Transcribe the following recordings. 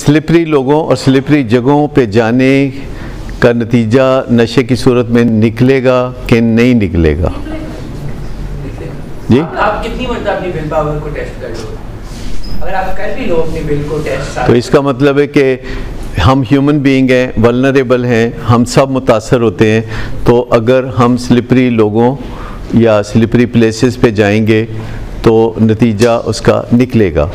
Slippery लोगों और slippery जगहों पे जाने का नतीजा नशे की सूरत में निकलेगा कि नहीं निकलेगा? जी, आप कितनी मरतबा अपनी विल पावर को टेस्ट कर लो, अगर आप कर भी लो अपनी विल को टेस्ट, तो इसका मतलब है कि हम ह्यूमन बीइंग हैं, वल्नरेबल हैं, हम सब मुतासर होते हैं। तो अगर हम स्लिपरी लोगों या स्लिपरी प्लेसेस पे जाएंगे तो नतीजा उसका निकलेगा।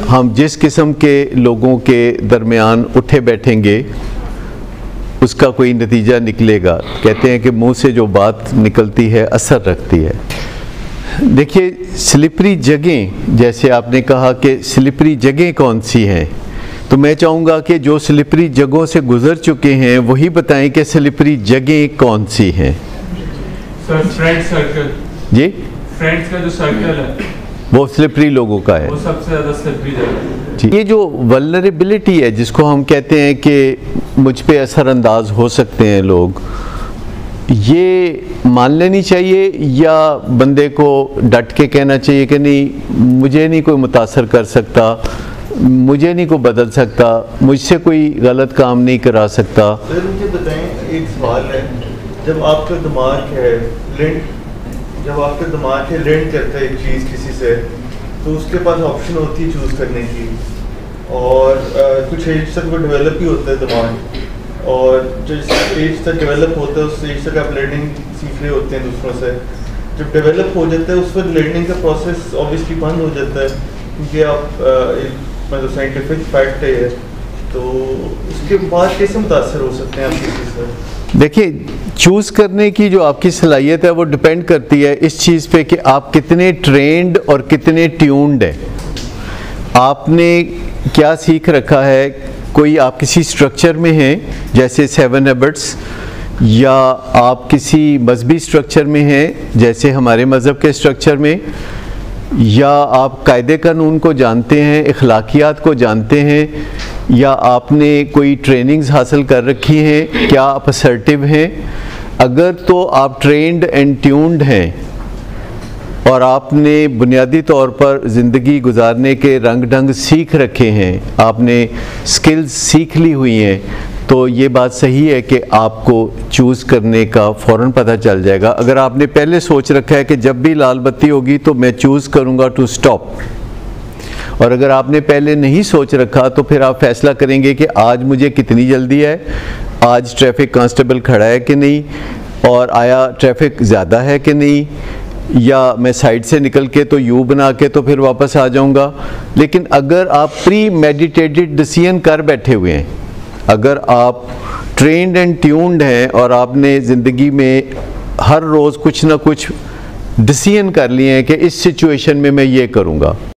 हम जिस किस्म के लोगों के दरमियान उठे बैठेंगे उसका कोई नतीजा निकलेगा। कहते हैं कि मुंह से जो बात निकलती है असर रखती है। देखिए, स्लिपरी जगहें, जैसे आपने कहा कि स्लिपरी जगहें कौन सी हैं, तो मैं चाहूँगा कि जो स्लिपरी जगहों से गुजर चुके हैं वही बताएं कि स्लिपरी जगहें कौन सी हैं। Sir, friend circle. जी, फ्रेंड्स का जो सर्कल है वो स्लिपरी लोगों का है, वो सबसे ज़्यादा स्लिपरी जगह। जी, ये जो वल्नरेबिलिटी है जिसको हम कहते हैं कि मुझ पे असरअंदाज हो सकते हैं लोग, ये मान लेनी चाहिए या बंदे को डट के कहना चाहिए कि नहीं, मुझे नहीं कोई मुतासर कर सकता, मुझे नहीं कोई बदल सकता, मुझसे कोई गलत काम नहीं करा सकता? सर मुझे बताएं, एक सवाल है, जब आपका दिमाग है लेंड करता है एक चीज़ किसी से, तो उसके पास ऑप्शन होती है चूज़ करने की, और कुछ एज तक वो डेवलप ही होता है दिमाग, और जो एज तक डेवलप होता है उस एज तक आप लर्निंग सीख रहे होते हैं दूसरों से। जब डेवलप हो जाता है उस वक्त लर्निंग का प्रोसेस ऑब्वियसली बंद हो जाता है, क्योंकि आप मतलब साइंटिफिक फैक्ट है, तो उसके बाद कैसे मुतासर हो सकते हैं आप किसी से? देखिए, चूज़ करने की जो आपकी सलाहियत है वो डिपेंड करती है इस चीज़ पे कि आप कितने ट्रेंड और कितने ट्यून्ड हैं। आपने क्या सीख रखा है? कोई आप किसी स्ट्रक्चर में हैं जैसे 7 हैबिट्स, या आप किसी मजहबी स्ट्रक्चर में हैं जैसे हमारे मज़हब के स्ट्रक्चर में, या आप कायदे कानून को जानते हैं, अखलाकियात को जानते हैं, या आपने कोई ट्रेनिंग्स हासिल कर रखी हैं, क्या आप असर्टिव हैं? अगर तो आप ट्रेंड एंड ट्यून्ड हैं और आपने बुनियादी तौर पर ज़िंदगी गुजारने के रंग ढंग सीख रखे हैं, आपने स्किल्स सीख ली हुई हैं, तो ये बात सही है कि आपको चूज़ करने का फ़ौरन पता चल जाएगा। अगर आपने पहले सोच रखा है कि जब भी लाल बत्ती होगी तो मैं चूज़ करूँगा टू स्टॉप, और अगर आपने पहले नहीं सोच रखा तो फिर आप फैसला करेंगे कि आज मुझे कितनी जल्दी है, आज ट्रैफिक कांस्टेबल खड़ा है कि नहीं, और आया ट्रैफिक ज़्यादा है कि नहीं, या मैं साइड से निकल के तो यू बना के तो फिर वापस आ जाऊंगा। लेकिन अगर आप प्री मेडिटेटेड डिसीजन कर बैठे हुए हैं, अगर आप ट्रेंड एंड ट्यून्ड हैं और आपने ज़िंदगी में हर रोज़ कुछ ना कुछ डिसीजन कर लिए हैं कि इस सिचुएशन में मैं ये करूँगा,